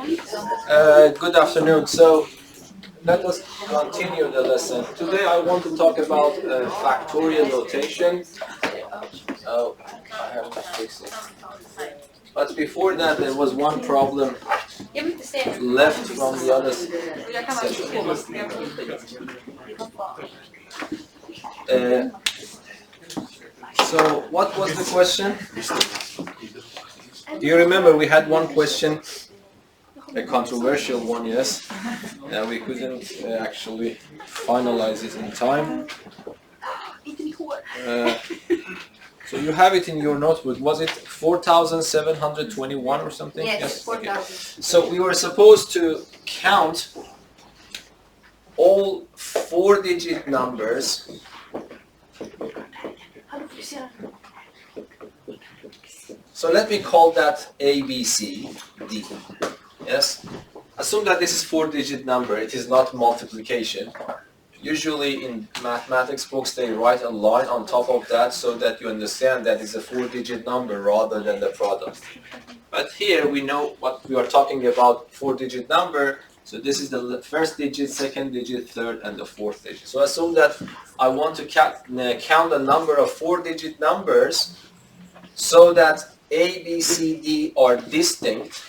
Good afternoon. So let us continue the lesson. Today I want to talk about factorial notation. Oh, I have to fix it. But before that, there was one problem left from the other session. So what was the question? Do you remember we had one question? A controversial one, yes. We couldn't actually finalize it in time. So you have it in your notebook. Was it 4,721 or something? Yes, 4,000. Okay. So we were supposed to count all 4-digit numbers. So let me call that A, B, C, D. Yes? Assume that this is 4-digit number. It is not multiplication. Usually in mathematics books they write a line on top of that so that you understand that it's a 4-digit number rather than the product. But here we know what we are talking about, 4-digit number. So this is the first digit, second digit, third, and the fourth digit. So assume that I want to count the number of 4-digit numbers so that A, B, C, D are distinct.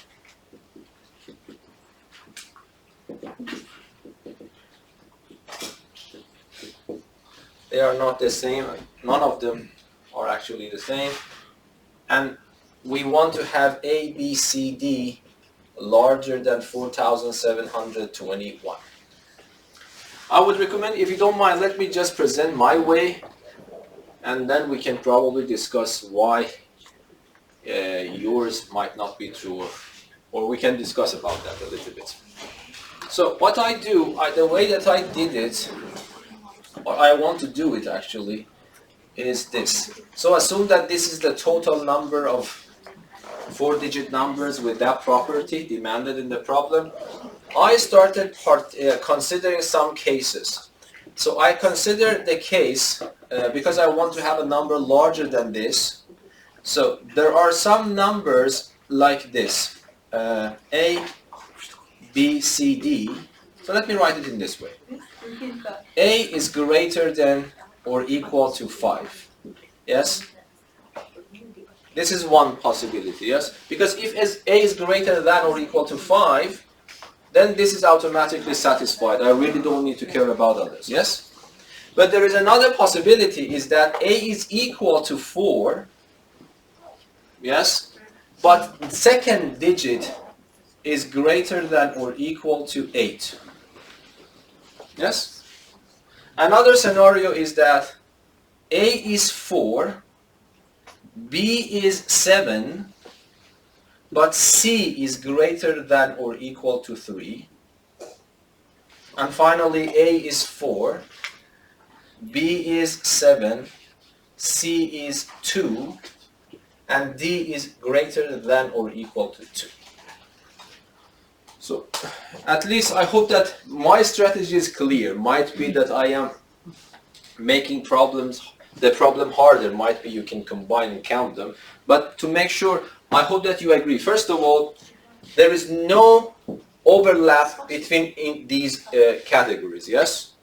They are not the same. None of them are actually the same. And we want to have A, B, C, D larger than 4,721. I would recommend, if you don't mind, let me just present my way, and then we can probably discuss why yours might not be true, or we can discuss about that a little bit. So what I do, the way that I did it, or I want to do it actually, is this. So assume that this is the total number of 4-digit numbers with that property demanded in the problem. I started considering some cases. So I consider the case, because I want to have a number larger than this. So there are some numbers like this, A, B, C, D. So let me write it in this way. A is greater than or equal to 5. Yes? This is one possibility, yes? Because if A is greater than or equal to 5, then this is automatically satisfied. I really don't need to care about others, yes? But there is another possibility, is that A is equal to 4, yes? But the second digit is greater than or equal to 8. Yes? Another scenario is that A is 4, B is 7, but C is greater than or equal to 3. And finally, A is 4, B is 7, C is 2, and D is greater than or equal to 2. So, at least I hope that my strategy is clear. Might be that I am making the problem harder. Might be you can combine and count them. But to make sure, I hope that you agree. First of all, there is no overlap between these categories, yes?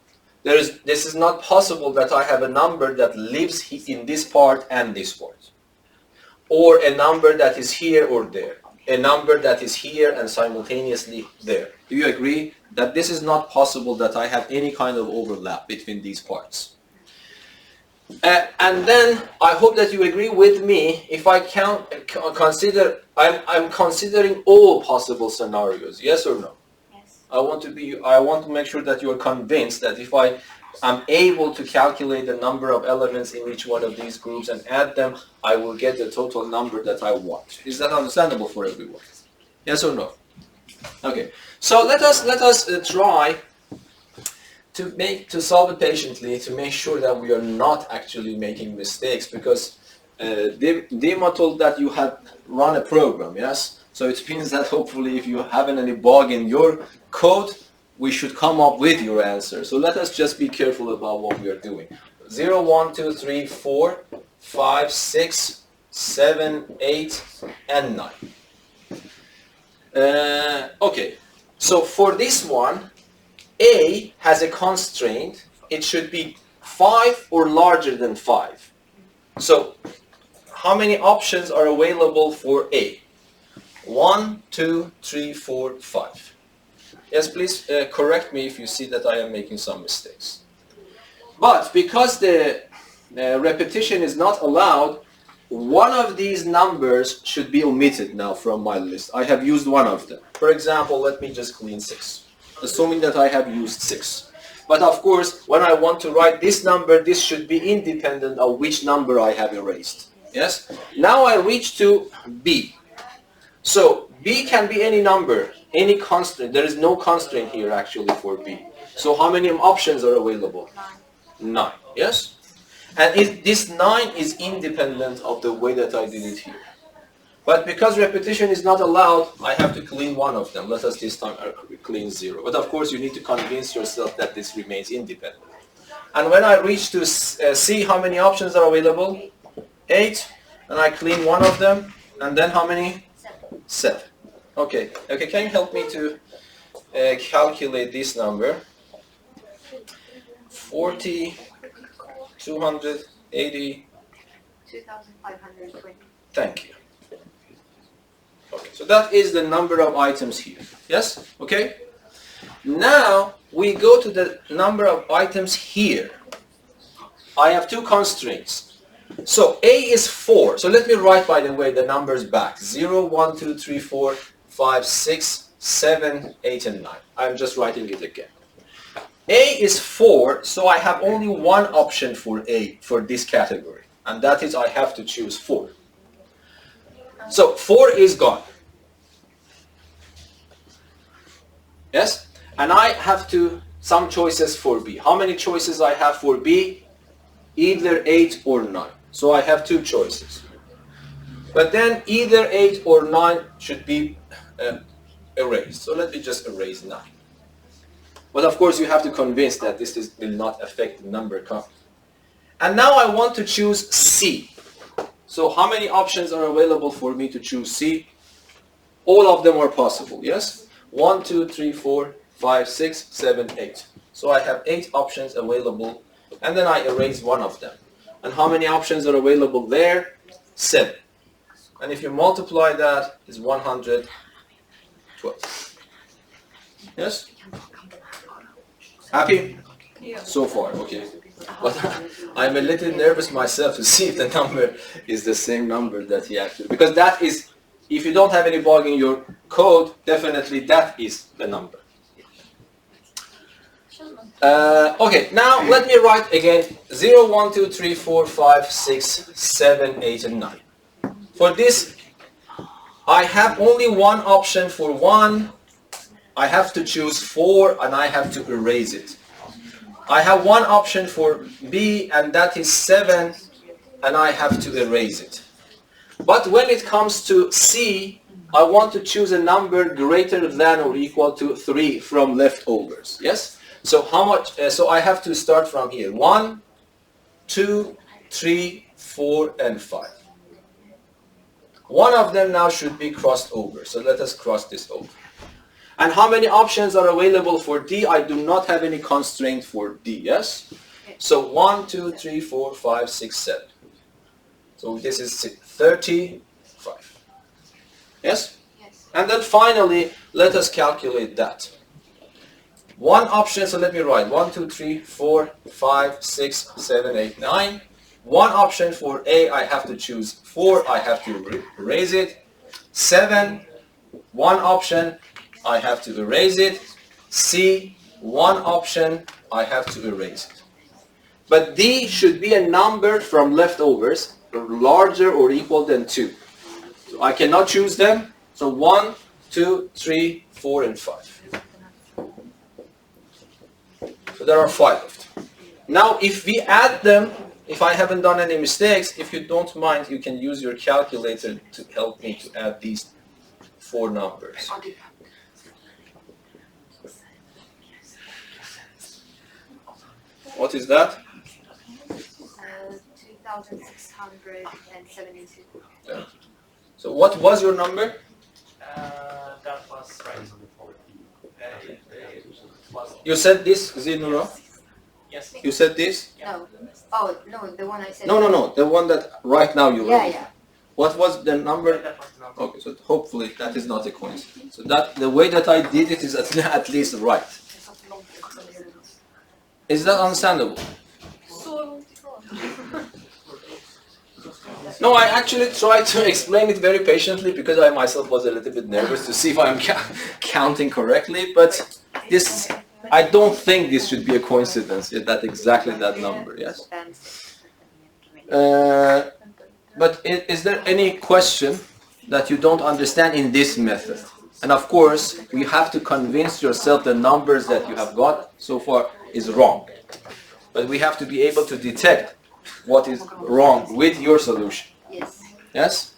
This is not possible that I have a number that lives in this part and this part. Or a number that is here or there. A number that is here and simultaneously there. Do you agree that this is not possible, that I have any kind of overlap between these parts? And then I hope that you agree with me if I I'm considering all possible scenarios. Yes or no? Yes. I want to make sure that you are convinced that if I'm able to calculate the number of elements in each one of these groups and add them, I will get the total number that I want. Is that understandable for everyone? Yes or no? Okay. So let us try to solve it patiently, to make sure that we are not actually making mistakes, because Dima told that you have run a program, yes? So it means that hopefully if you haven't any bug in your code, we should come up with your answer. So let us just be careful about what we are doing. 0, 1, 2, 3, 4, 5, 6, 7, 8, and 9. Okay, so for this one, A has a constraint. It should be 5 or larger than 5. So how many options are available for A? 1, 2, 3, 4, 5. Yes, please correct me if you see that I am making some mistakes. But because the repetition is not allowed, one of these numbers should be omitted now from my list. I have used one of them. For example, let me just clean 6, assuming that I have used 6. But of course, when I want to write this number, this should be independent of which number I have erased. Yes? Now I reach to B. So B can be any number, any constraint. There is no constraint here actually for B. So how many options are available? 9. Yes? And this 9 is independent of the way that I did it here. But because repetition is not allowed, I have to clean one of them. Let us this time clean 0. But of course you need to convince yourself that this remains independent. And when I reach to C, how many options are available? 8. And I clean one of them. And then how many? 7. Okay, can you help me to calculate this number? 40, 280. 2,520. Thank you. Okay, so that is the number of items here. Yes? Okay? Now we go to the number of items here. I have two constraints. So A is 4. So let me write, by the way, the numbers back. 0, 1, 2, 3, 4, 5, 6, 7, 8, and 9. I'm just writing it again. A is 4, so I have only one option for A, for this category. And that is I have to choose 4. So 4 is gone. Yes? And I have some choices for B. How many choices I have for B? Either 8 or 9. So I have two choices. But then either 8 or 9 should be erased. So let me just erase 9. But of course you have to convince that this will not affect the number count. And now I want to choose C. So how many options are available for me to choose C? All of them are possible, yes? 1, 2, 3, 4, 5, 6, 7, 8. So I have 8 options available, and then I erase one of them. And how many options are available there? 7. And if you multiply that, it's 112. Yes? Happy? Yeah. So far, okay. But I'm a little nervous myself to see if the number is the same number that he actually... Because that is, if you don't have any bug in your code, definitely that is the number. Okay, now let me write again 0, 1, 2, 3, 4, 5, 6, 7, 8, and 9. For this, I have only one option for 1. I have to choose 4 and I have to erase it. I have one option for B and that is 7 and I have to erase it. But when it comes to C, I want to choose a number greater than or equal to 3 from leftovers. Yes? So how much? So I have to start from here. 1, 2, 3, 4, and 5. One of them now should be crossed over. So let us cross this over. And how many options are available for D? I do not have any constraint for D, yes? So 1, 2, 3, 4, 5, 6, 7. So this is 35. Yes? Yes. And then finally, let us calculate that. One option, so let me write 1, 2, 3, 4, 5, 6, 7, 8, 9. One option for A, I have to choose 4, I have to erase it. 7, one option, I have to erase it. C, one option, I have to erase it. But D should be a number from leftovers, larger or equal than 2. So I cannot choose them. So 1, 2, 3, 4, and 5. So there are 5 left. Now if we add them, if I haven't done any mistakes, if you don't mind, you can use your calculator to help me to add these 4 numbers. What is that? 2,672. Yeah. So what was your number? That was right. You said this, Zinura? Yes. You said this? No. Oh, no, the one I said. No. The one that right now you Yeah, wrote. yeah. What was the number? That was the number. Okay, so hopefully that is not a coincidence. So that the way that I did it is at least right. Is that understandable? No, I actually tried to explain it very patiently because I myself was a little bit nervous to see if I'm counting correctly. But this, I don't think this should be a coincidence. That exactly that number. Yes. But is there any question that you don't understand in this method? And of course, you have to convince yourself the numbers that you have got so far is wrong. But we have to be able to detect what is wrong with your solution. Yes. Yes?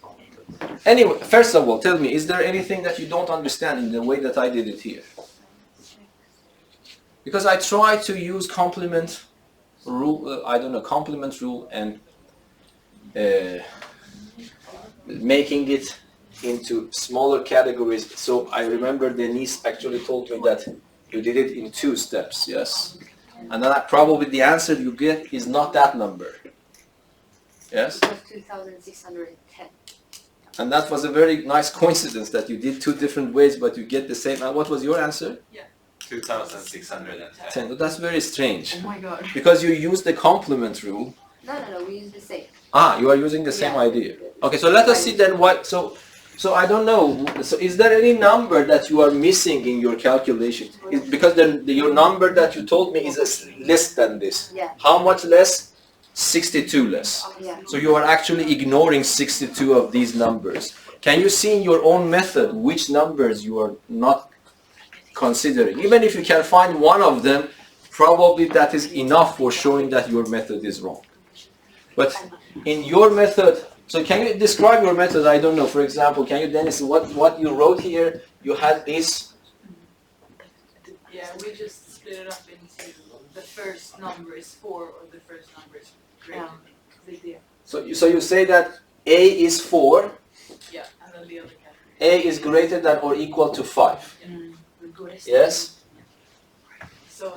Anyway, first of all, tell me, is there anything that you don't understand in the way that I did it here? Because I try to use complement rule, complement rule and making it into smaller categories. So I remember Denise actually told me that you did it in 2 steps, yes? And then probably the answer you get is not that number. Yes? It was 2,610. And that was a very nice coincidence that you did 2 different ways, but you get the same. And what was your answer? 2,610. So that's very strange. Oh my god. Because you use the complement rule. No, we use the same. Ah, you are using the same idea. Okay, so let us see then what, so I don't know, so is there any number that you are missing in your calculation? Because your number that you told me is less than this. Yeah. How much less? 62 less. Yeah. So you are actually ignoring 62 of these numbers. Can you see in your own method which numbers you are not considering? Even if you can find one of them, probably that is enough for showing that your method is wrong. But in your method, so can you describe your method? I don't know. For example, can you, Dennis, what you wrote here? You had this. Yeah, we just split it up into the first number is 4 or the first number is greater. Yeah. So you say that A is 4. Yeah, and then the other category. A is greater than or equal to 5. Yes? So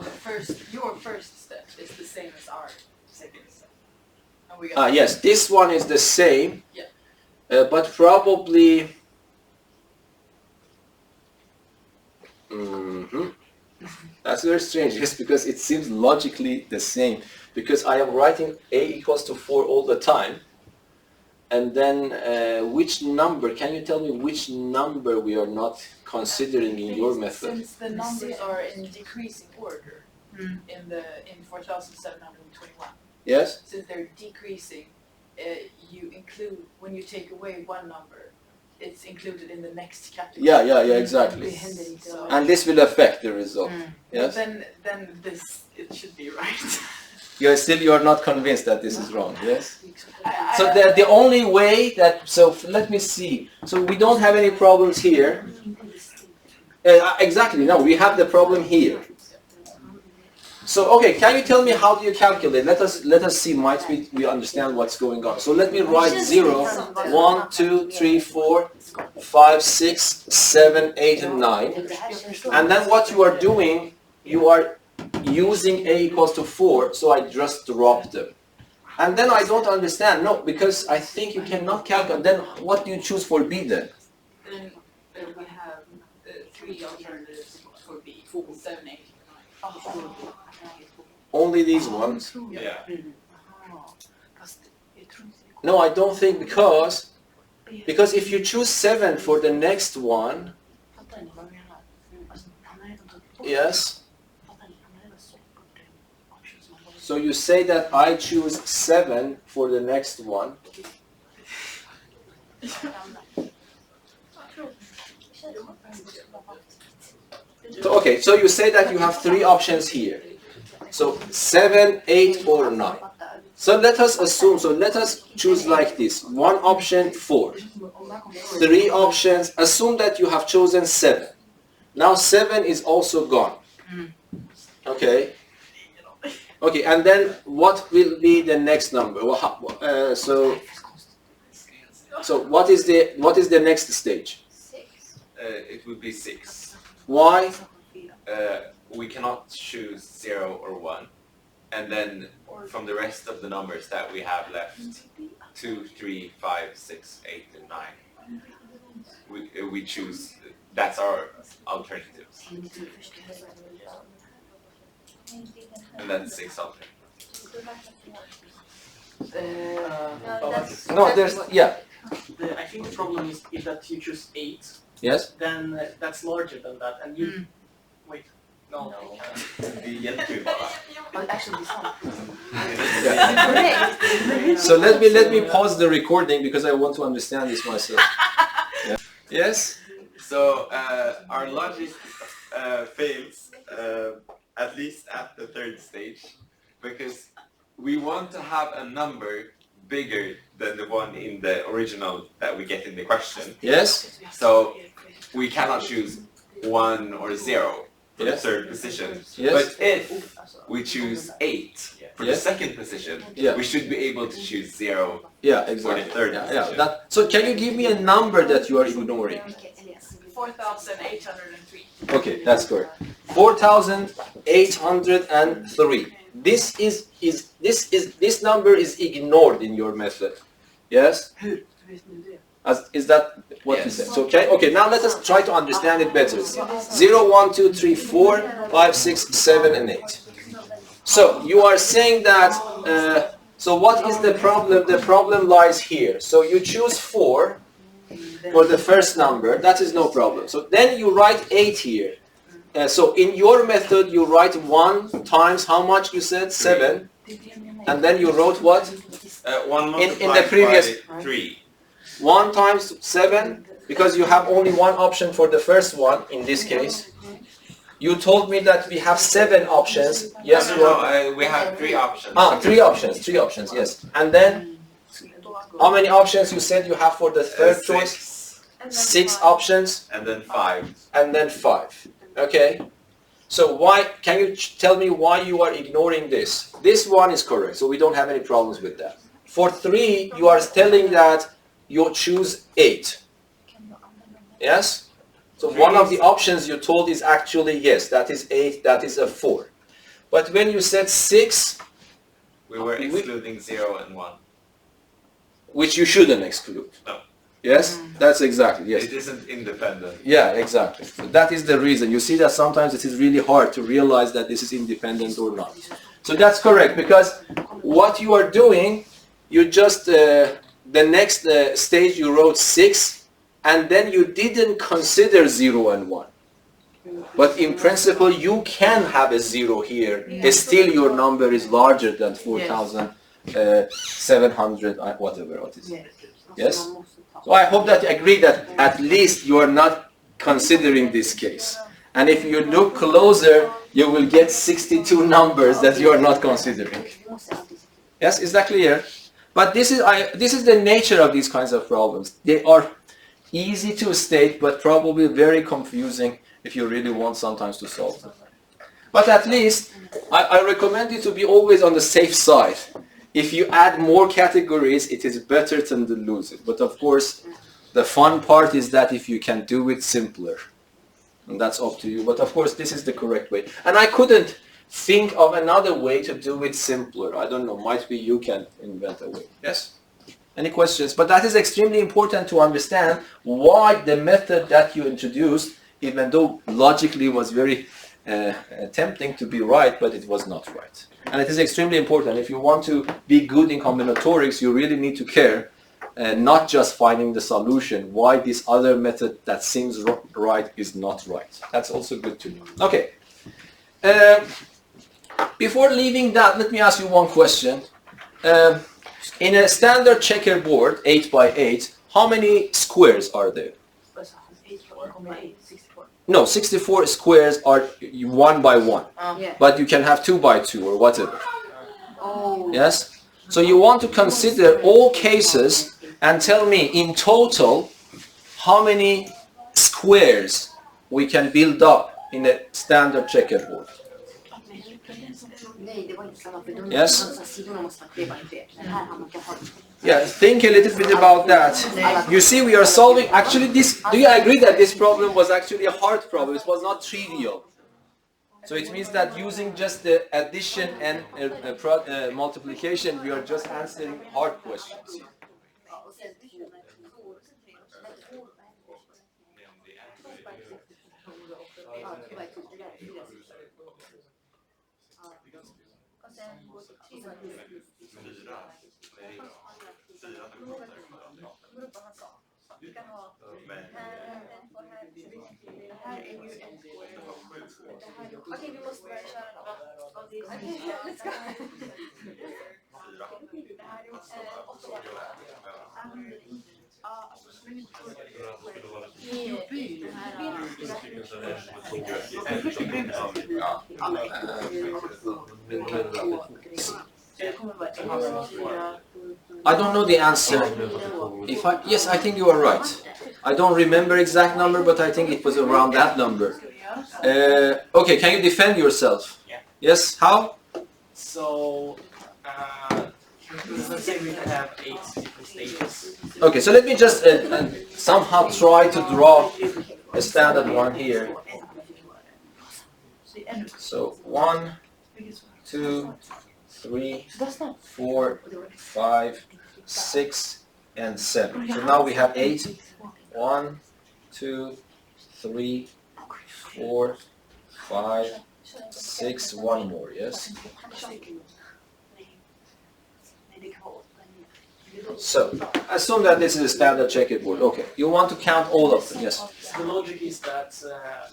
your first step is the same as our second step. And we got Yes, this one is the same. Yeah. But probably... Mm-hmm. That's very strange, yes, because it seems logically the same. Because I am writing A equals to 4 all the time. And then which number, can you tell me which number we are not considering in your method? Since the numbers are in decreasing order in 4,721. Yes? Since they're decreasing, you include, when you take away one number, it's included in the next category. Yeah, exactly. So, And this will affect the result. Yes? then this, it should be right. You are not convinced that this is wrong, yes? So the only way that, so let me see. So we don't have any problems here. Exactly, no, we have the problem here. So, okay, can you tell me how do you calculate? Let us see, might we understand what's going on. So let me write 0, 1, 2, 3, 4, 5, 6, 7, 8, and 9. And then what you are doing, you are using A equals to 4, so I just drop them. And then I don't understand, no, because I think you cannot calculate. Then what do you choose for B then? Then we have 3 alternatives for B, 7, 8, 9. Only these ones? Yeah. No, I don't think because if you choose 7 for the next one, yes. So you say that I choose 7 for the next one. So, okay, so you say that you have 3 options here. So 7, 8, or 9. So let us assume, so let us choose like this. 1 option, 4. 3 options, assume that you have chosen 7. Now 7 is also gone. Okay. Okay, and then what will be the next number? So what is the next stage? 6. it would be 6. Why? We cannot choose 0 or 1. And then from the rest of the numbers that we have left, 2, 3, 5, 6, 8, and 9, we choose, that's our alternatives. And that's 6 alternatives. No, there's, yeah. I think the problem is if that you choose 8, Yes? then that's larger than that, and you wait. No. Actually, this one. So let me pause the recording because I want to understand this myself. Yeah. Yes? So our logic fails at least at the third stage, because we want to have a number bigger than the one in the original that we get in the question. Yes? So we cannot choose 1 or 0 for the Yes. third position. Yes. But if we choose 8 for the Yes. second position, Yeah. we should be able to choose 0 Yeah, for exactly. the third Yeah, position. yeah. So can you give me a number that you are ignoring? 4,803. Okay, that's correct. 4,803. This number is ignored in your method. Yes? Is that what you Yes. said? So, okay, now let us try to understand it better. 0, 1, 2, 3, 4, 5, 6, 7, and 8. So you are saying that, so what is the problem? The problem lies here. So you choose 4 for the first number, that is no problem. So then you write 8 here. So in your method you write 1 times how much you said? 7. And then you wrote what? 1 multiplied in the previous- by 3. 1 times 7, because you have only one option for the first one in this case. You told me that we have 7 options. Yes, you are. We have 3 options. 3 options, yes. And then, how many options you said you have for the third choice? 6 options, And then 5. and then 5. Okay. So why, can you tell me why you are ignoring this? This one is correct, so we don't have any problems with that. For 3, you are telling that you choose 8. Yes? So one of the options you told is actually, yes, that is 8, that is a 4. But when you said 6, We were excluding 0 and 1. which you shouldn't exclude. No. Yes? That's exactly, yes. It isn't independent. Yeah, exactly. So that is the reason. You see that sometimes it is really hard to realize that this is independent or not. So that's correct, because what you are doing, you just, the next stage you wrote 6, and then you didn't consider 0 and 1. But in principle, you can have a 0 here. Still your number is larger than 4,700, whatever it is. Yes? So I hope that you agree that at least you are not considering this case. And if you look closer, you will get 62 numbers that you are not considering. Yes, is that clear? But this is the nature of these kinds of problems. They are easy to state, but probably very confusing if you really want sometimes to solve them. But at least, I recommend you to be always on the safe side. If you add more categories, it is better to lose it. But of course, the fun part is that if you can do it simpler. And that's up to you. But of course, this is the correct way. And I couldn't think of another way to do it simpler. I don't know, might be you can invent a way. Yes? Any questions? But that is extremely important to understand why the method that you introduced, even though logically was very tempting to be right, but it was not right. And it is extremely important. If you want to be good in combinatorics, you really need to care, not just finding the solution, why this other method that seems right is not right. That's also good to know. Okay. Before leaving that, let me ask you one question. In a standard checkerboard, 8 by 8, how many squares are there? No, 64 squares are 1 by 1. Yeah. But you can have 2 by 2 or whatever. Oh. Yes? So you want to consider all cases and tell me in total how many squares we can build up in a standard checkerboard. Nej, det var inte samma för de Yes? sidorna måste vara 3 by 3. Den här har man kan ha. Yeah, think a little bit about that. You see, we are solving, actually this, do you agree that this problem was actually a hard problem? It was not trivial. So it means that using just the addition and multiplication, we are just answering hard questions. Okej, vi måste börja köra då. Okej, let's go. I don't know the answer. Yes, I think you are right. I don't remember exact number, but I think it was around that number. Okay, can you defend yourself? Yeah. Yes, how? So, let's say we have 8 different stages. Okay, so let me just somehow try to draw a standard one here. So 1, 2, 3, 4, 5, 6, and 7. So now we have 8. 1, 2, 3, 4, 5, 6, one more, yes? So, assume that this is a standard checkerboard. Okay, you want to count all of them, yes? The logic is that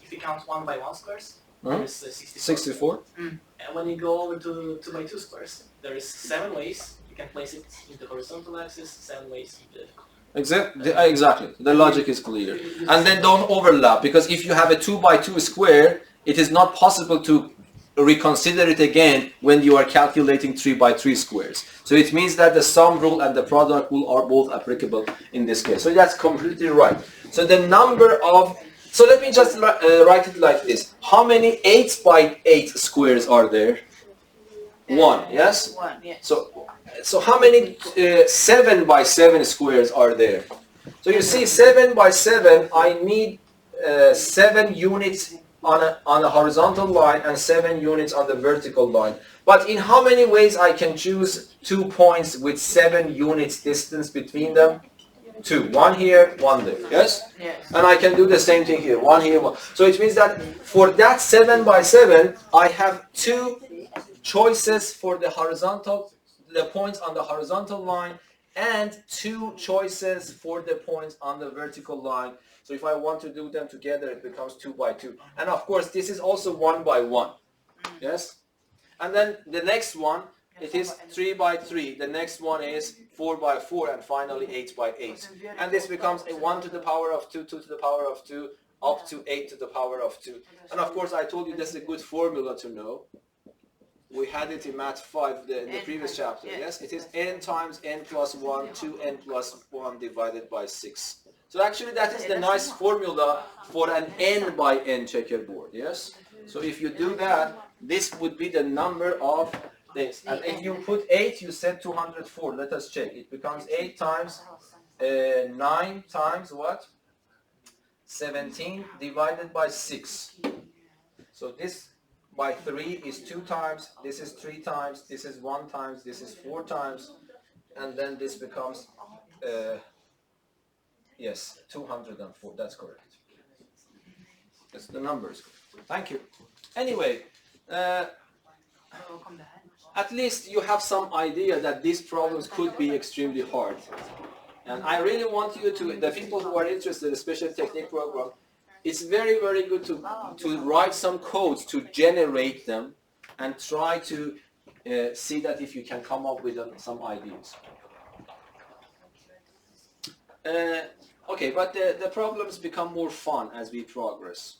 if you count 1 by 1 squares, there is 64. 64? And when you go over to 2 by 2 squares, there is 7 ways you can place it in the horizontal axis, 7 ways in the Exactly. The logic is clear. And then don't overlap, because if you have a 2 by 2 square, it is not possible to reconsider it again when you are calculating 3 by 3 squares. So it means that the sum rule and the product rule are both applicable in this case. So that's completely right. So the number of, so let me just write it like this. How many 8 by 8 squares are there? 1, yes? 1, yes. So how many 7 by 7 squares are there? So you see 7 by 7, I need 7 units on a horizontal line and 7 units on the vertical line. But in how many ways I can choose 2 points with 7 units distance between them? 2. 1 here, 1 there. Yes? Yes. And I can do the same thing here. 1 here, 1. So it means that for that 7 by 7, I have 2 choices for the points on the horizontal line, and 2 choices for the points on the vertical line. So if I want to do them together, it becomes 2 by 2. And of course, this is also 1 by 1. Yes? And then the next one, it is 3 by 3. The next one is 4 by 4, and finally 8 by 8. And this becomes a 1 to the power of 2, 2 to the power of 2, up to 8 to the power of 2. And of course, I told you that's a good formula to know. We had it in Math 5 in the previous chapter, yes? It is n times n plus 1, 2n plus 1 divided by 6. So actually that is the nice formula for an n by n checkerboard, yes? So if you do that, this would be the number of this. And if you put 8, you said 204. Let us check. It becomes 8 times 9 times what? 17 divided by 6. So this by 3 is 2 times, this is 3 times, this is 1 times, this is 4 times, and then this becomes, yes, 204, that's correct. That's the numbers. Thank you. Anyway, at least you have some idea that these problems could be extremely hard. And I really want you to, the people who are interested in the special technique program, it's very, very good to write some codes to generate them and try to see that if you can come up with some ideas. Okay, but the problems become more fun as we progress.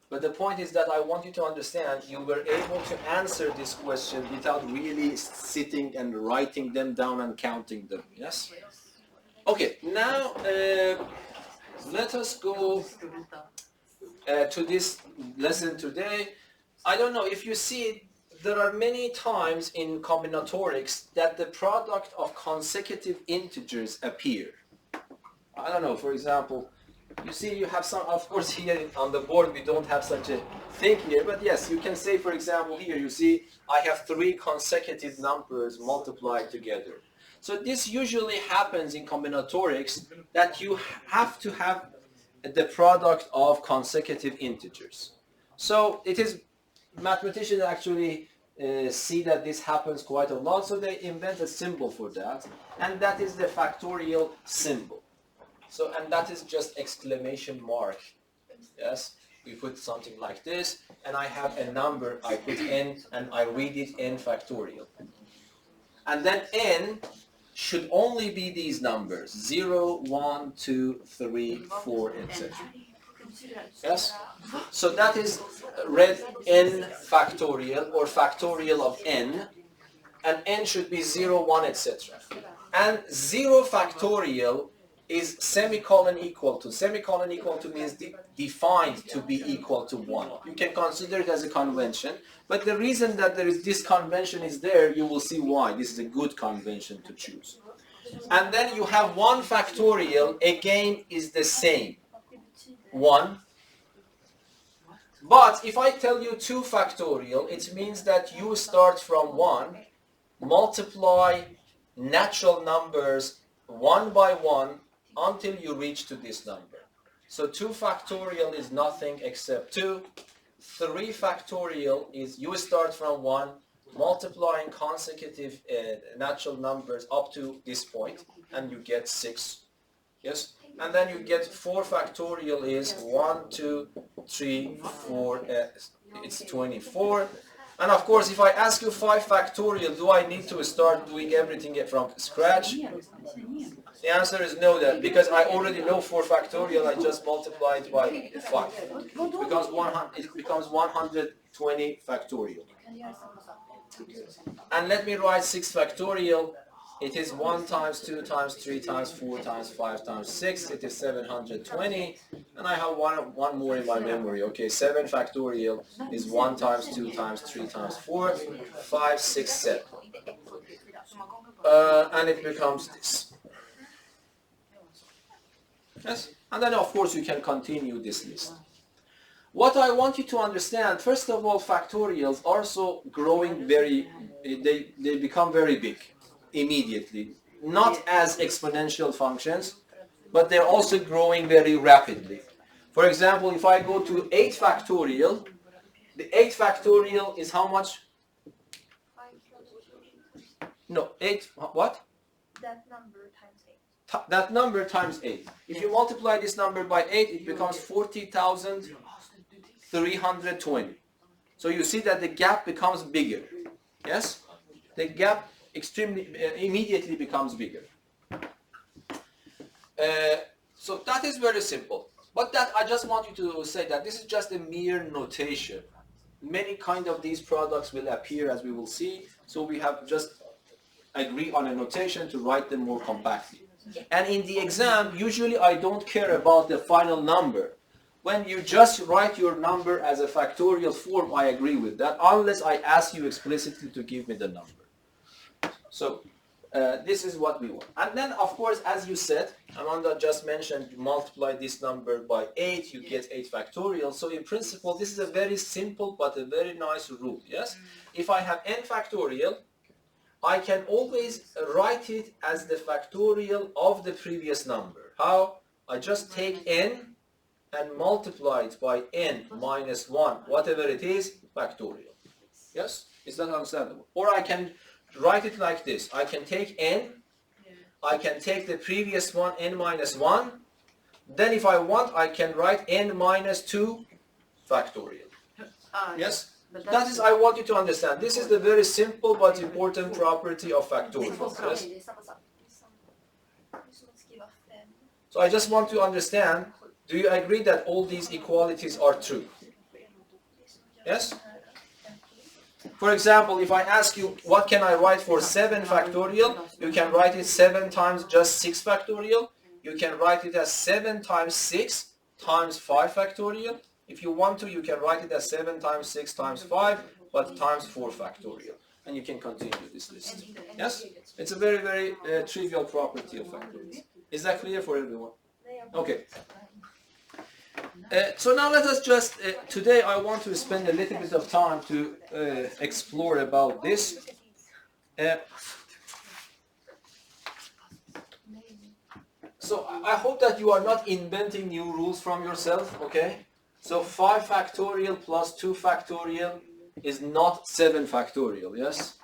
But the point is that I want you to understand you were able to answer this question without really sitting and writing them down and counting them, yes? Okay, now let us go to this lesson today. I don't know if you see, there are many times in combinatorics that the product of consecutive integers appear. I don't know, for example, you see you have some, of course here on the board we don't have such a thing here, but yes, you can say, for example, here you see I have 3 consecutive numbers multiplied together. So this usually happens in combinatorics, that you have to have the product of consecutive integers. So it is, mathematicians actually see that this happens quite a lot, so they invent a symbol for that, and that is the factorial symbol. So, and that is just exclamation mark. Yes, we put something like this, and I have a number, I put n, and I read it n factorial. And then n should only be these numbers, 0, 1, 2, 3, 4, etc. Yes? So that is read n factorial, or factorial of n, and n should be 0, 1, etc. And 0 factorial is semicolon equal to. Semicolon equal to means defined to be equal to 1. You can consider it as a convention, but the reason that there is this convention is there, you will see why. This is a good convention to choose. And then you have 1 factorial, again is the same. 1. But if I tell you 2 factorial, it means that you start from 1, multiply natural numbers 1 by 1 until you reach to this number. So 2 factorial is nothing except 2. 3 factorial is you start from 1, multiplying consecutive natural numbers up to this point, and you get 6. Yes? And then you get 4 factorial is 1, 2, 3, 4, it's 24. And of course, if I ask you 5 factorial, do I need to start doing everything from scratch? The answer is no, that because I already know 4 factorial, I just multiply it by 5. It becomes 120 factorial. And let me write 6 factorial. It is 1 times 2 times 3 times 4 times 5 times 6. It is 720. And I have one more in my memory. Okay, 7 factorial is 1 times 2 times 3 times 4, 5, 6, 7. And it becomes this. Yes? And then of course you can continue this list. What I want you to understand, first of all, factorials are also growing they become very big immediately. Not as exponential functions, but they're also growing very rapidly. For example, if I go to 8 factorial, the 8 factorial is how much? No, 8, what? That number times 8. That number times 8. If you multiply this number by 8, it becomes 40,320. So you see that the gap becomes bigger. Yes? The gap immediately becomes bigger. So that is very simple. But that I just want you to say that this is just a mere notation. Many kind of these products will appear, as we will see. So we have just agree on a notation to write them more compactly. And in the exam, usually I don't care about the final number. When you just write your number as a factorial form, I agree with that, unless I ask you explicitly to give me the number. So this is what we want. And then, of course, as you said, Amanda just mentioned, you multiply this number by 8, you get 8 factorial. So in principle, this is a very simple but a very nice rule, yes? If I have n factorial, I can always write it as the factorial of the previous number. How? I just take n and multiply it by n minus 1, whatever it is, factorial. Yes? Is that understandable? Or I can write it like this. I can take n, I can take the previous one, n minus 1. Then if I want, I can write n minus 2 factorial. Yes? That is, I want you to understand. This is the very simple but important property of factorials. Yes? So I just want to understand, do you agree that all these equalities are true? Yes? For example, if I ask you, what can I write for 7 factorial? You can write it 7 times just 6 factorial. You can write it as 7 times 6 times 5 factorial. If you want to, you can write it as 7 times 6 times 5, but times 4 factorial. And you can continue this list. Yes? It's a very, very trivial property of factorials. Is that clear for everyone? Okay. So now let us just, today I want to spend a little bit of time to explore about this. So I hope that you are not inventing new rules from yourself, okay? So 5 factorial plus 2 factorial is not 7 factorial, yes?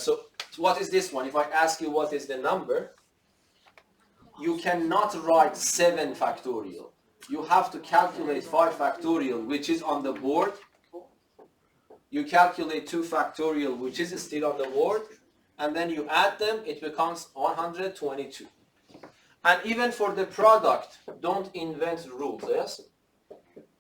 So what is this one? If I ask you what is the number, you cannot write 7 factorial. You have to calculate 5 factorial, which is on the board. You calculate 2 factorial, which is still on the board. And then you add them, it becomes 122. And even for the product, don't invent rules, yes?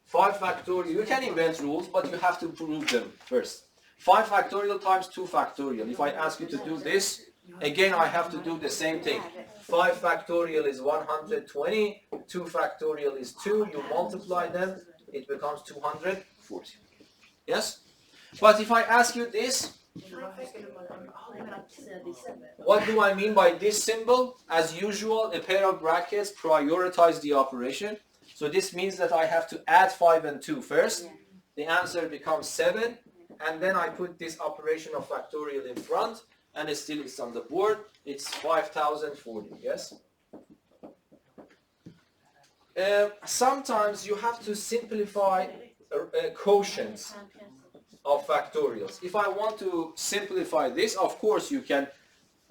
5 factorial, you can invent rules, but you have to prove them first. 5 factorial times 2 factorial. If I ask you to do this, again I have to do the same thing. 5 factorial is 120, 2 factorial is 2, you multiply them, it becomes 240. Yes? But if I ask you this, what do I mean by this symbol? As usual, a pair of brackets prioritize the operation. So this means that I have to add 5 and 2 first. The answer becomes 7. And then I put this operation of factorial in front. And it still is on the board. It's 5040, yes? Sometimes you have to simplify quotients of factorials. If I want to simplify this, of course you can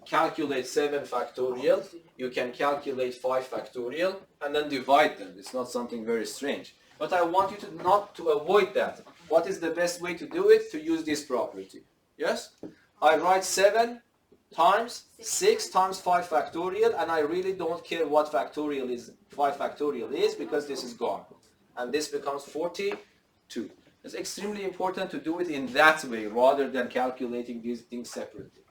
calculate 7 factorial, you can calculate 5 factorial, and then divide them. It's not something very strange. But I want you to not to avoid that. What is the best way to do it? To use this property. Yes? I write 7 times 6 times 5 factorial, and I really don't care what factorial is 5 factorial is, because this is gone. And this becomes 42. It's extremely important to do it in that way rather than calculating these things separately.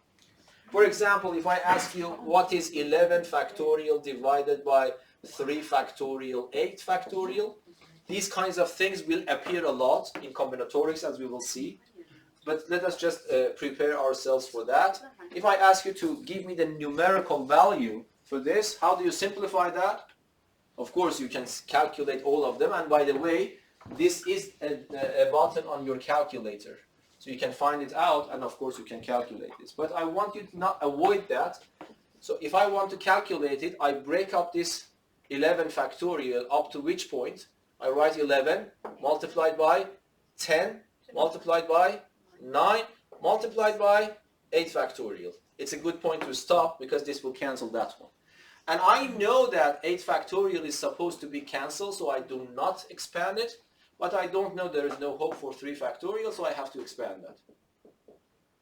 For example, if I ask you what is 11 factorial divided by 3 factorial 8 factorial, these kinds of things will appear a lot in combinatorics, as we will see. But let us just prepare ourselves for that. If I ask you to give me the numerical value for this, how do you simplify that? Of course, you can calculate all of them. And by the way, this is a button on your calculator. So you can find it out, and of course you can calculate this. But I want you to not avoid that. So if I want to calculate it, I break up this 11 factorial up to which point? I write 11 multiplied by 10 multiplied by 9 multiplied by 8 factorial. It's a good point to stop because this will cancel that one. And I know that 8 factorial is supposed to be cancelled, so I do not expand it. But I don't know there is no hope for 3 factorial, so I have to expand that.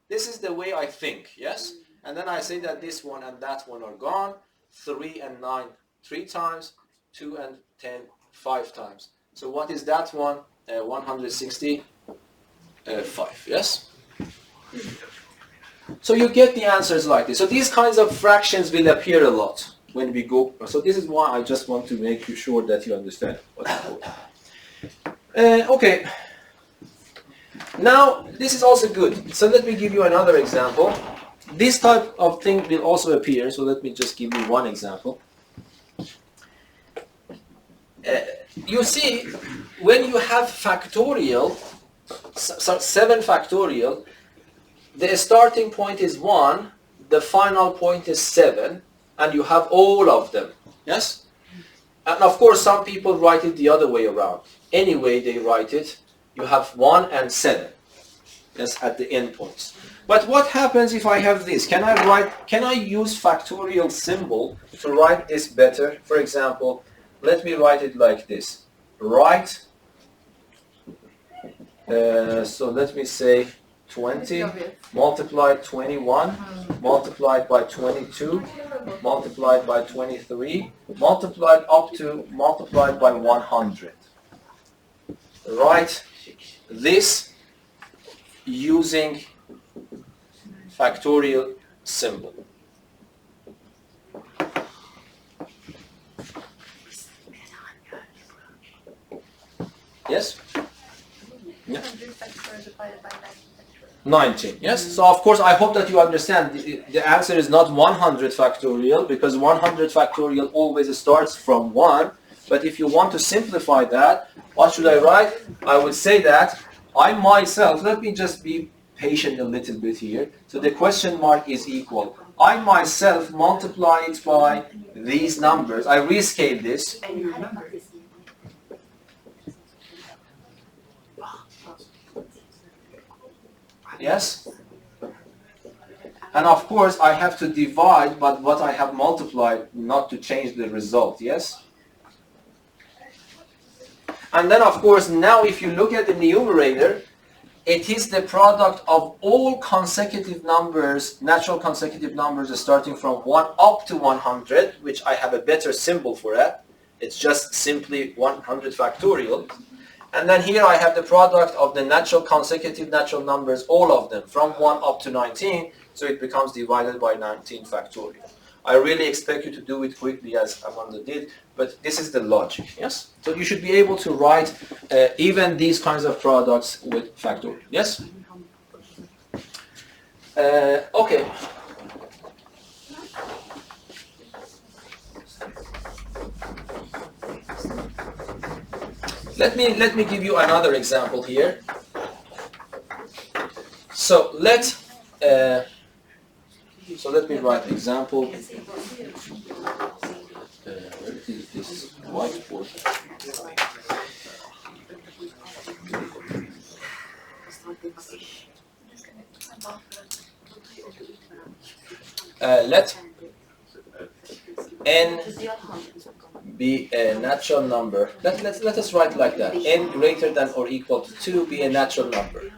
This is the way I think, yes? And then I say that this one and that one are gone. 3 and 9 3 times, 2 and 10 5 times. So what is that one? 165, yes? So you get the answers like this. So these kinds of fractions will appear a lot when we go. So this is why I just want to make you sure that you understand what I'm doing. Okay. Now, this is also good. So let me give you another example. This type of thing will also appear. So let me just give you one example. You see, when you have factorial, so 7 factorial, the starting point is 1, the final point is 7, and you have all of them. Yes? And of course, some people write it the other way around. Any way they write it, you have 1 and 7. Yes, at the end points. But what happens if I have this? Can I use factorial symbol to write this better? For example, let me write it like this. Write, so let me say 20 multiplied 21 multiplied by 22 multiplied by 23 multiplied up to multiplied by 100. Write this using factorial symbol. Yes? 100 factorial divided by 19, yes? So of course I hope that you understand the answer is not 100 factorial because 100 factorial always starts from 1. But if you want to simplify that, what should I write? I would say that I myself, let me just be patient a little bit here. So the question mark is equal. I myself multiply it by these numbers. I rescale this. And you remember. Yes? And of course I have to divide by what I have multiplied not to change the result, yes? And then of course now if you look at the numerator, it is the product of all consecutive numbers, natural consecutive numbers starting from 1 up to 100, which I have a better symbol for that. It's just simply 100 factorial. And then here I have the product of the natural consecutive natural numbers, all of them, from 1 up to 19, so it becomes divided by 19 factorial. I really expect you to do it quickly as Amanda did, but this is the logic, yes? So you should be able to write even these kinds of products with factorial, yes? Okay. Let me give you another example here. So let me write example. Where is this whiteboard? Let n be a natural number. Let us write like that. N greater than or equal to 2 be a natural number.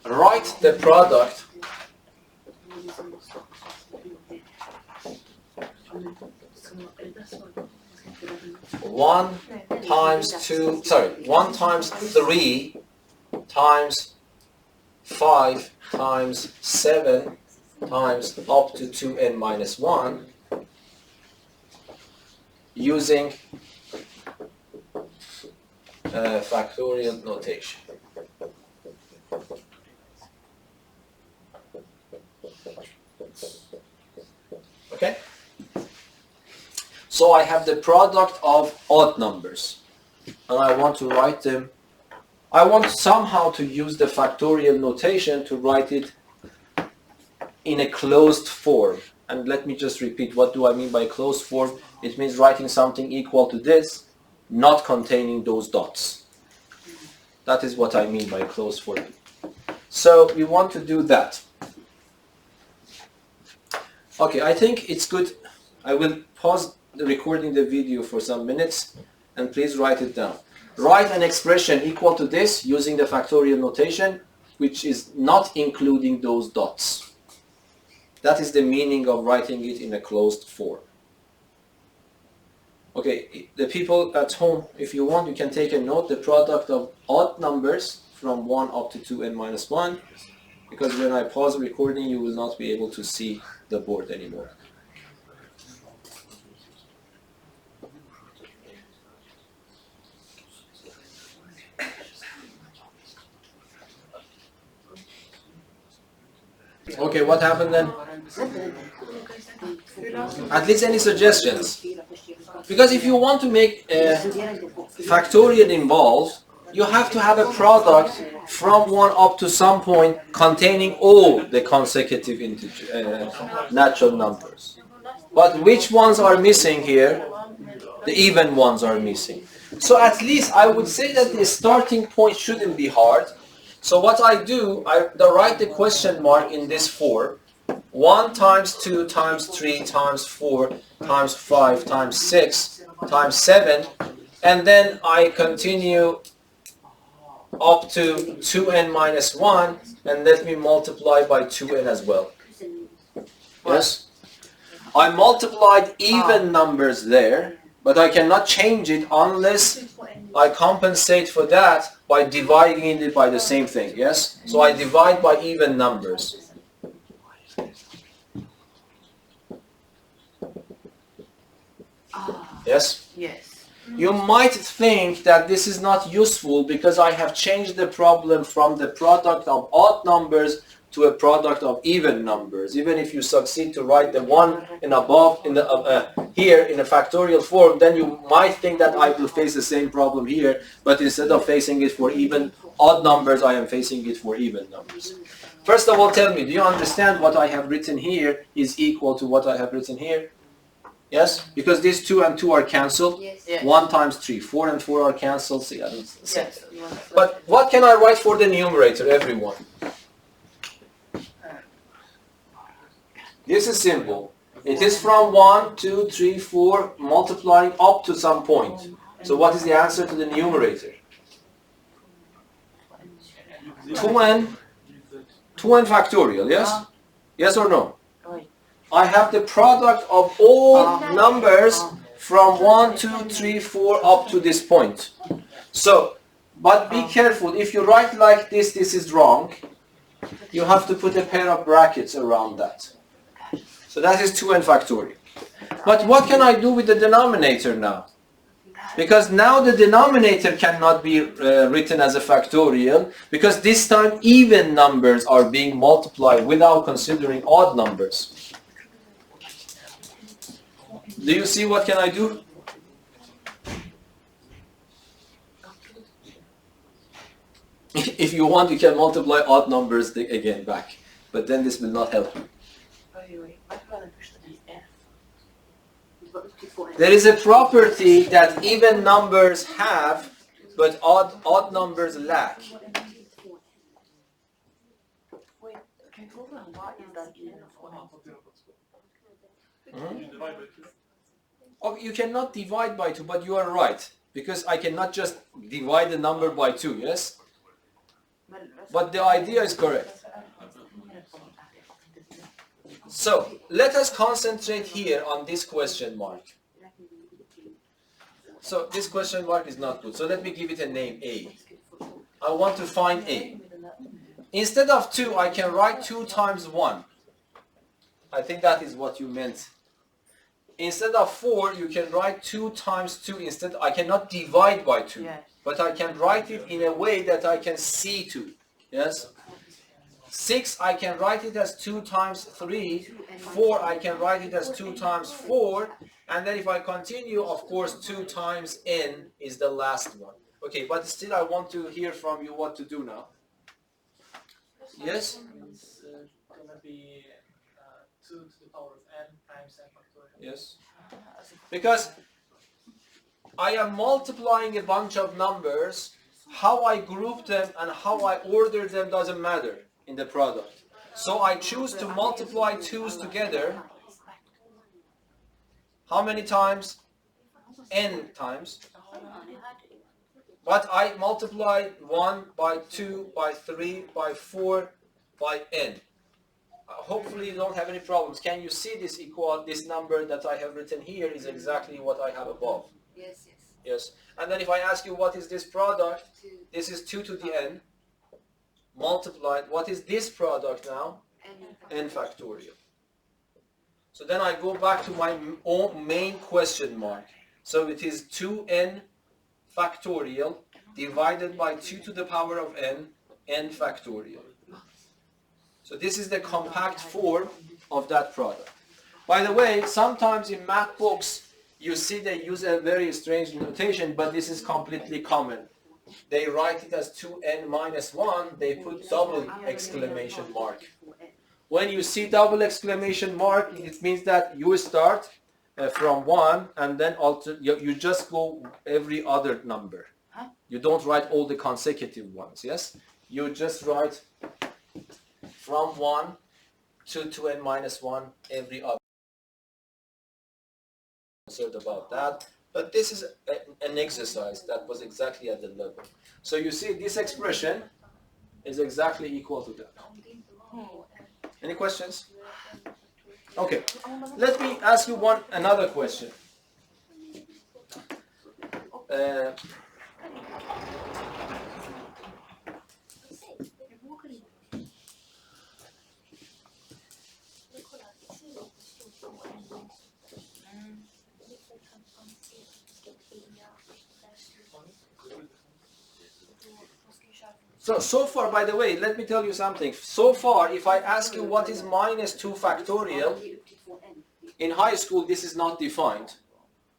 Write the product one times 3 times 5 times 7 times up to 2n minus 1 using factorial notation. Okay? So I have the product of odd numbers and I want to write them. I want somehow to use the factorial notation to write it in a closed form. And let me just repeat, what do I mean by closed form? It means writing something equal to this, not containing those dots. That is what I mean by closed form. So we want to do that. Okay, I think it's good. I will pause recording the video for some minutes and please write it down. Write an expression equal to this using the factorial notation, which is not including those dots. That is the meaning of writing it in a closed form. Okay, the people at home, if you want, you can take a note, the product of odd numbers from 1 up to 2n minus 1, because when I pause recording, you will not be able to see the board anymore. Okay, what happened then? At least any suggestions? Because if you want to make a factorial involved, you have to have a product from 1 up to some point containing all the consecutive natural numbers. But which ones are missing here? The even ones are missing. So at least I would say that the starting point shouldn't be hard. So what I do, I write the question mark in this form. 1 times 2 times 3 times 4 times 5 times 6 times 7. And then I continue up to 2n minus 1. And let me multiply by 2n as well. Yes? I multiplied even numbers there. But I cannot change it unless I compensate for that by dividing it by the same thing, yes? So I divide by even numbers. Yes? Yes. You might think that this is not useful because I have changed the problem from the product of odd numbers to a product of even numbers. Even if you succeed to write the one and above in the here in a factorial form, then you might think that I will face the same problem here, but instead of facing it for even odd numbers, I am facing it for even numbers. First of all, tell me, do you understand what I have written here is equal to what I have written here? Yes? Because these 2 and 2 are cancelled. Yes. Yes. 1 times 3. 4 and 4 are cancelled. See, I don't see. Yes. But what can I write for the numerator, everyone? This is simple. It is from 1, 2, 3, 4 multiplying up to some point. So what is the answer to the numerator? 2n factorial, yes? Yes or no? I have the product of all numbers from 1, 2, 3, 4 up to this point. So, but be careful. If you write like this, this is wrong. You have to put a pair of brackets around that. So that is 2n factorial. But what can I do with the denominator now? Because now the denominator cannot be written as a factorial, because this time even numbers are being multiplied without considering odd numbers. Do you see what can I do? If you want, you can multiply odd numbers again back, but then this will not help you. There is a property that even numbers have, but odd numbers lack. Oh, you cannot divide by 2, but you are right, because I cannot just divide the number by 2, yes? But the idea is correct. So, let us concentrate here on this question mark. So, this question mark is not good. So, let me give it a name, A. I want to find A. Instead of 2, I can write 2 times 1. I think that is what you meant. Instead of 4, you can write 2 times 2. Instead, I cannot divide by 2. Yes. But I can write it in a way that I can see 2. Yes? 6, I can write it as 2 times 3. 4, I can write it as 2 times 4. And then if I continue, of course, 2 times n is the last one. Okay, but still I want to hear from you what to do now. Yes? It's going to be 2 to the power of n times n factorial. Yes. Because I am multiplying a bunch of numbers. How I group them and how I order them doesn't matter in the product. So I choose to multiply 2's together. How many times? N times. But I multiply 1 by 2 by 3 by 4 by n. Hopefully you don't have any problems. Can you see this number that I have written here is exactly what I have above? Yes, yes. Yes. And then if I ask you what is this product, this is 2 to the n multiplied. What is this product now? N factorial. So then I go back to my own main question mark. So it is 2n factorial divided by 2 to the power of n, n factorial. So this is the compact form of that product. By the way, sometimes in math books, you see they use a very strange notation, but this is completely common. They write it as 2n minus 1, they put double exclamation mark. When you see double exclamation mark, it means that you start from 1 and then you just go every other number. You don't write all the consecutive ones, yes? You just write from 1 to 2n minus 1 every other. About that, but this is an exercise that was exactly at the level. So you see this expression is exactly equal to that. Any questions? Okay, let me ask you another question. So far, by the way, let me tell you something. So far, if I ask you what is minus 2 factorial, in high school this is not defined.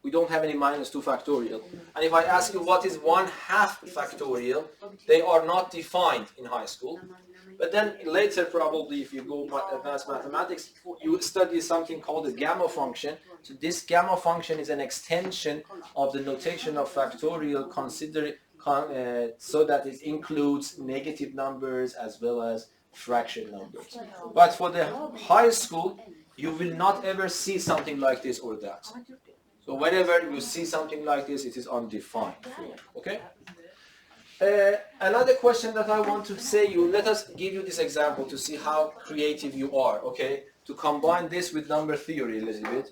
We don't have any minus 2 factorial. And if I ask you what is 1/2 factorial, they are not defined in high school. But then later, probably, if you go advanced mathematics, you study something called the gamma function. So this gamma function is an extension of the notation of factorial, so that it includes negative numbers as well as fraction numbers. But for the high school, you will not ever see something like this or that. So whenever you see something like this, it is undefined. Okay? Another question that I want to say let us give you this example to see how creative you are, okay? To combine this with number theory a little bit.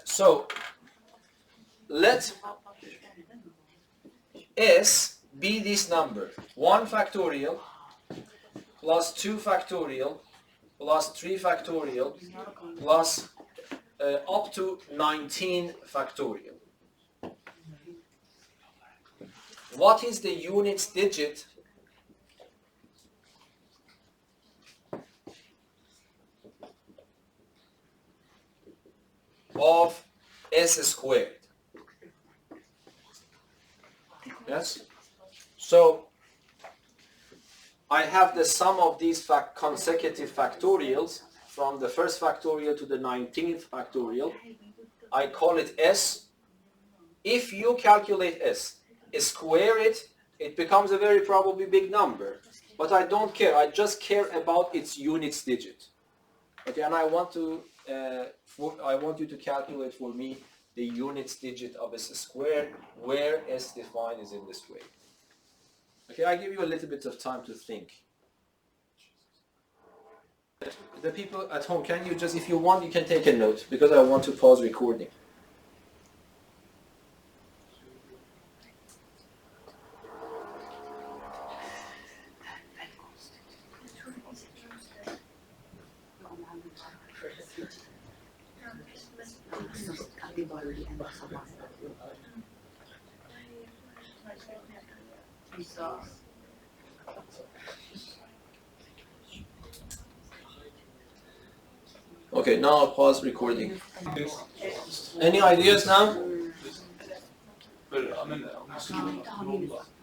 So, let S be this number. 1 factorial plus 2 factorial plus 3 factorial plus up to 19 factorial. What is the units digit of S squared? Yes? So, I have the sum of these consecutive factorials from the first factorial to the 19th factorial. I call it S. If you calculate S, square it, it becomes a very probably big number. But I don't care. I just care about its units digit. Okay, and I want you to calculate for me the units digit of S squared, where S defined is in this way. Okay, I give you a little bit of time to think. The people at home, can you just, if you want, you can take a note, because I want to pause recording. Okay, now I'll pause recording. Any ideas now?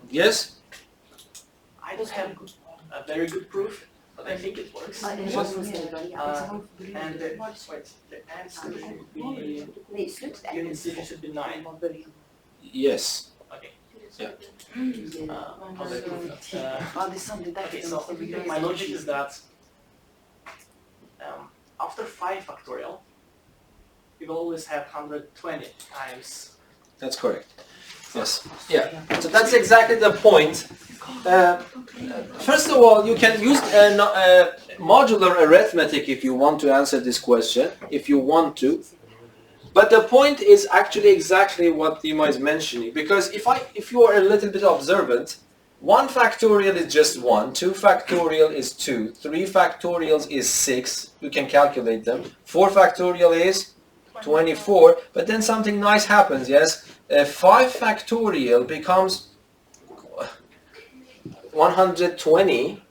Yes? I don't have a very good proof, but I think it works. And the answer should be, units digit should be 9. Yes. Okay. Yeah. Okay, so my logic is that after 5 factorial, we will always have 120 times. That's correct. Yes. Yeah. So that's exactly the point. First of all, you can use modular arithmetic if you want to answer this question, if you want to. But the point is actually exactly what Dima is mentioning, because if you are a little bit observant, 1 factorial is just 1, 2 factorial is 2, 3 factorials is 6, you can calculate them, 4 factorial is 24, but then something nice happens, yes? 5 factorial becomes 120,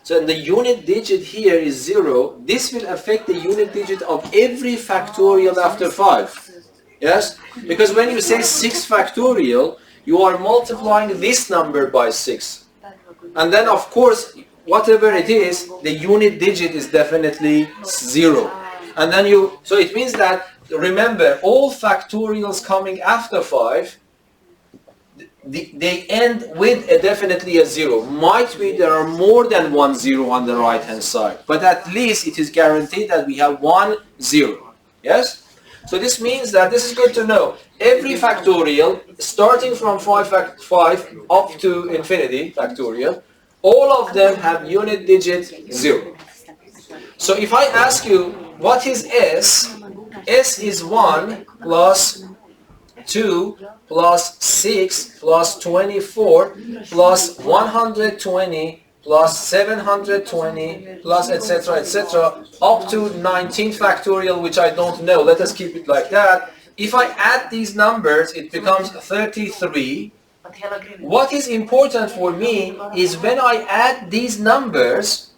so the unit digit here is 0. This will affect the unit digit of every factorial after 5, yes? Because when you say 6 factorial, you are multiplying this number by 6. And then, of course, whatever it is, the unit digit is definitely 0. And then so it means that, remember, all factorials coming after 5, they end with definitely a 0. Might be there are more than 1 0 on the right hand side, but at least it is guaranteed that we have 1 0. Yes? So this means that, this is good to know, every factorial, starting from 5 up to infinity factorial, all of them have unit digit 0. So if I ask you, what is S? S is 1 plus 2 plus 6 plus 24 plus 120 plus 720 plus etc. etc. up to 19 factorial, which I don't know. Let us keep it like that. If I add these numbers, it becomes 33. What is important for me is when I add these numbers,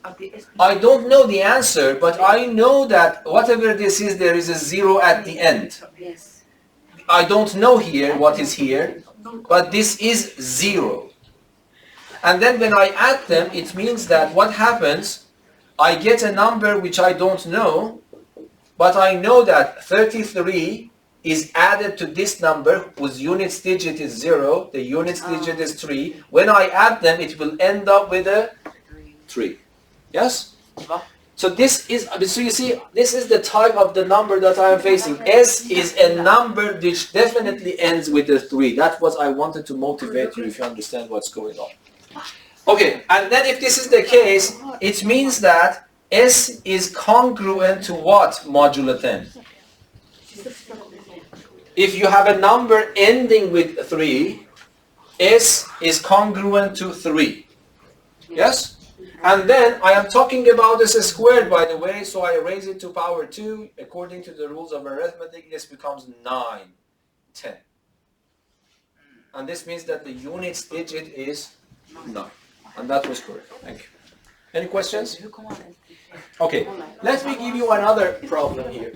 I don't know the answer, but I know that whatever this is, there is a 0 at the end. I don't know here what is here, but this is 0. And then when I add them, it means that what happens, I get a number which I don't know, but I know that 33 is added to this number whose units digit is 0, the units digit is 3. When I add them, it will end up with a 3. Yes? So this is, so you see, this is the type of the number that I am facing. S is a number which definitely ends with a 3. That's what I wanted to motivate you, if you understand what's going on. Okay, and then if this is the case, it means that S is congruent to what modulo 10? If you have a number ending with 3, S is congruent to 3. Yes? And then I am talking about S squared, by the way, so I raise it to power 2. According to the rules of arithmetic, this becomes 9, 10. And this means that the units digit is 9. And that was correct. Thank you. Any questions? Okay, let me give you another problem here.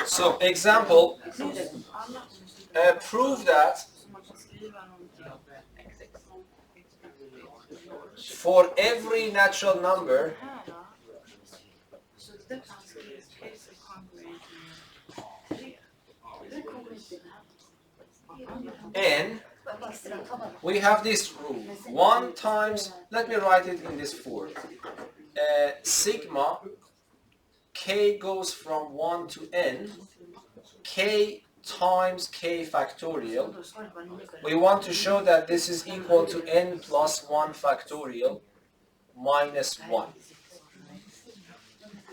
So, example, prove that for every natural number n, we have this rule. 1 times, let me write it in this form. Sigma k goes from 1 to n, k times k factorial. We want to show that this is equal to n plus 1 factorial minus 1.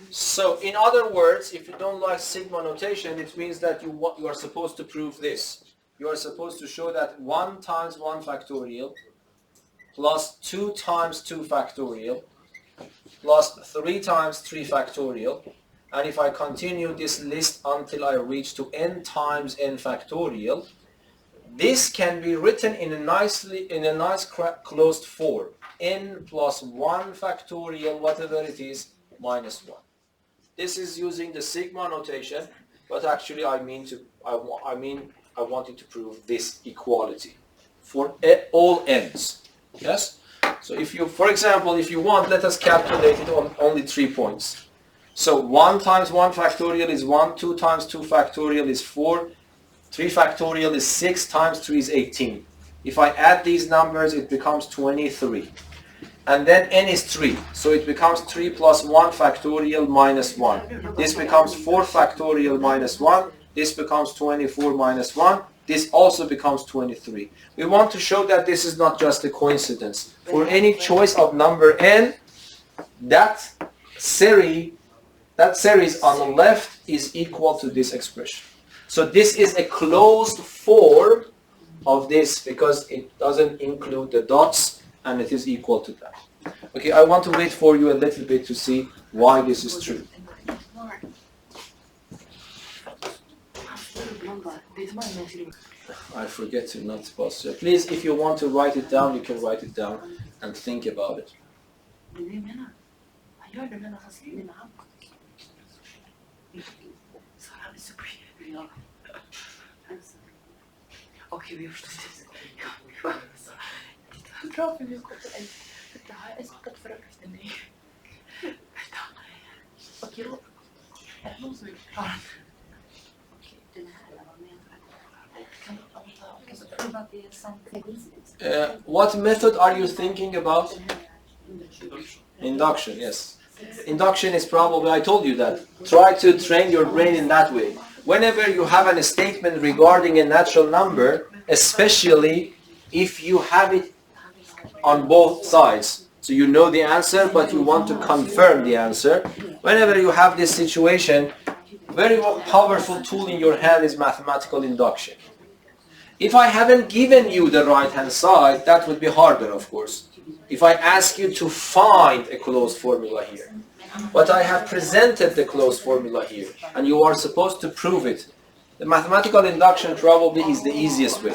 So in other words, if you don't like sigma notation, it means that you are supposed to prove this. You are supposed to show that 1 times 1 factorial plus 2 times 2 factorial plus 3 times 3 factorial. And if I continue this list until I reach to n times n factorial, this can be written in a nice closed form. N plus 1 factorial, whatever it is, minus 1. This is using the sigma notation, but actually I wanted to prove this equality for all n's. Yes? So if you, for example, if you want, let us calculate it on only 3 points. So 1 times 1 factorial is 1, 2 times 2 factorial is 4, 3 factorial is 6, times 3 is 18. If I add these numbers, it becomes 23. And then n is 3, so it becomes 3 plus 1 factorial minus 1. This becomes 4 factorial minus 1. This becomes 24 minus 1. This also becomes 23. We want to show that this is not just a coincidence. For any choice of number n, that series on the left is equal to this expression. So this is a closed form of this because it doesn't include the dots and it is equal to that. Okay, I want to wait for you a little bit to see why this is true. I forget to not pause. Please, if you want to write it down, you can write it down and think about it. Okay, vi förstår det. Bra för vi har gått en. Det här är säkert för efter mig. Okej då. Är det någon som vill förklara? Okej, den här var med. What method are you thinking about? Induction, yes. Induction is probably, I told you that. Try to train your brain in that way. Whenever you have a statement regarding a natural number, especially if you have it on both sides, so you know the answer but you want to confirm the answer, whenever you have this situation, very powerful tool in your hand is mathematical induction. If I haven't given you the right hand side, that would be harder, of course. If I ask you to find a closed formula here, but I have presented the closed formula here, and you are supposed to prove it, the mathematical induction probably is the easiest way.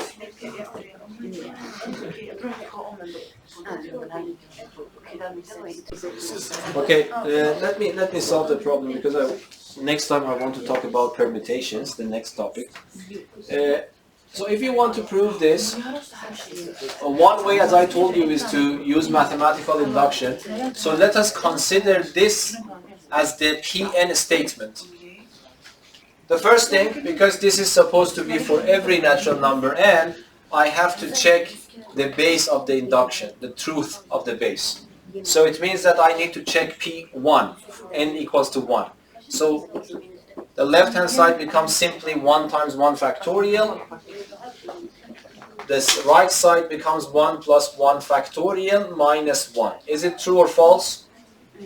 Okay, let me solve the problem, because next time I want to talk about permutations, the next topic. So if you want to prove this, one way, as I told you, is to use mathematical induction. So let us consider this as the Pn statement. The first thing, because this is supposed to be for every natural number n, I have to check the base of the induction, the truth of the base. So it means that I need to check P1, n equals to 1. So the left-hand side becomes simply 1 times 1 factorial. This right side becomes 1 plus 1 factorial minus 1. Is it true or false?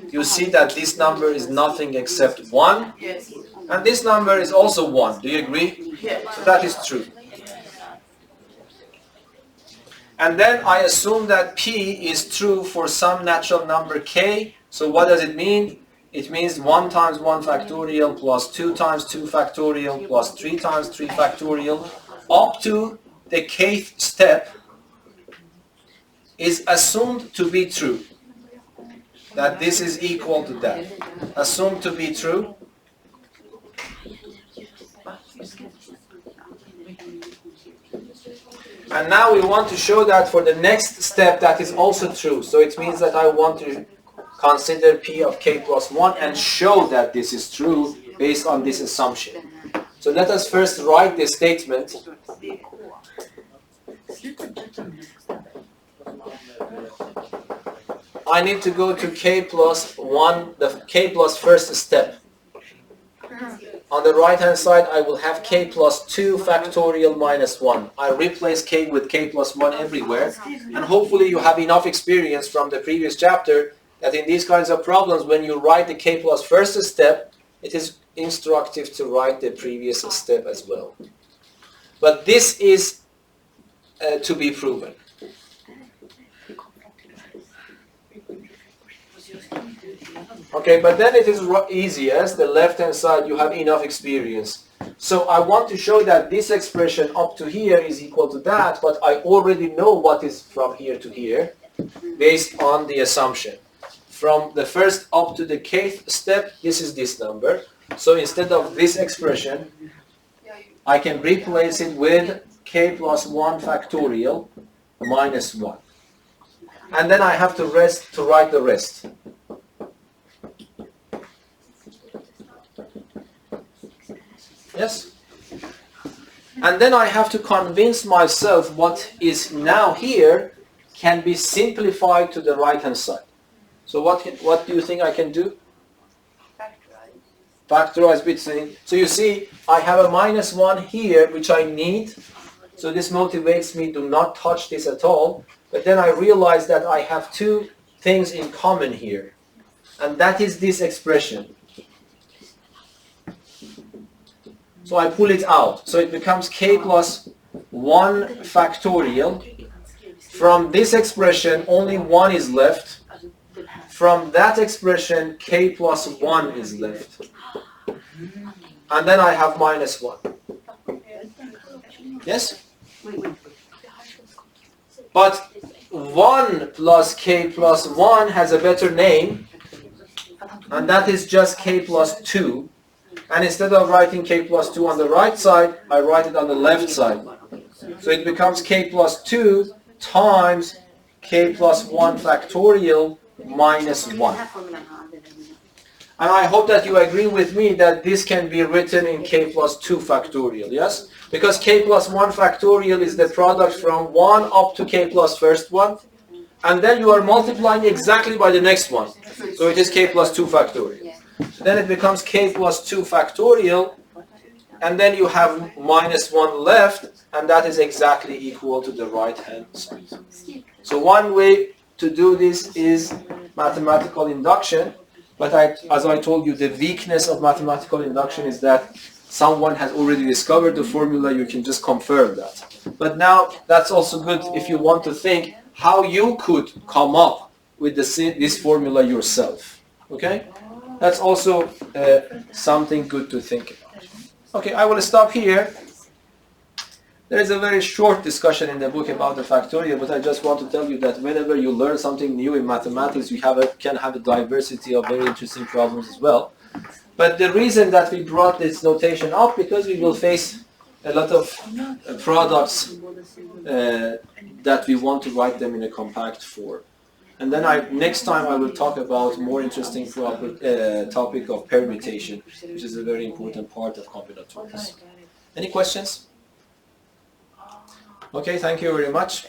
You see that this number is nothing except 1. Yes. And this number is also 1. Do you agree? Yes. So that is true. And then I assume that P is true for some natural number k. So what does it mean? It means 1 times 1 factorial plus 2 times 2 factorial plus 3 times 3 factorial up to the kth step is assumed to be true. That this is equal to that. Assumed to be true. And now we want to show that for the next step that is also true. So it means that I want to consider P of k plus 1 and show that this is true based on this assumption. So let us first write the statement. I need to go to k plus 1, the k plus first step. On the right hand side I will have k plus 2 factorial minus 1. I replace k with k plus 1 everywhere, and hopefully you have enough experience from the previous chapter that in these kinds of problems, when you write the k plus first step, it is instructive to write the previous step as well. But this is to be proven. Okay, but then it is easiest, the left-hand side, you have enough experience. So I want to show that this expression up to here is equal to that, but I already know what is from here to here based on the assumption. From the first up to the kth step, this is this number. So instead of this expression, I can replace it with k plus 1 factorial minus 1. And then I have to write the rest. Yes? And then I have to convince myself what is now here can be simplified to the right-hand side. So what do you think I can do? Factorize between. So you see, I have a minus 1 here, which I need. So this motivates me to not touch this at all. But then I realize that I have two things in common here. And that is this expression. So I pull it out. So it becomes k plus 1 factorial. From this expression, only 1 is left. From that expression, k plus 1 is left. And then I have minus 1. Yes? But 1 plus k plus 1 has a better name. And that is just k plus 2. And instead of writing k plus 2 on the right side, I write it on the left side. So it becomes k plus 2 times k plus 1 factorial minus 1. And I hope that you agree with me that this can be written in k plus 2 factorial, yes? Because k plus 1 factorial is the product from 1 up to k plus first one. And then you are multiplying exactly by the next one. So it is k plus 2 factorial. Then it becomes k plus 2 factorial. And then you have minus 1 left. And that is exactly equal to the right-hand side. So one way to do this is mathematical induction. But as I told you, the weakness of mathematical induction is that someone has already discovered the formula, you can just confirm that. But now that's also good if you want to think how you could come up with this formula yourself. Okay? That's also something good to think about. Okay, I will stop here. There is a very short discussion in the book about the factorial, but I just want to tell you that whenever you learn something new in mathematics, you can have a diversity of very interesting problems as well. But the reason that we brought this notation up, because we will face a lot of products that we want to write them in a compact form. And then next time I will talk about more interesting topic of permutation, which is a very important part of combinatorics. Any questions? Okay, thank you very much.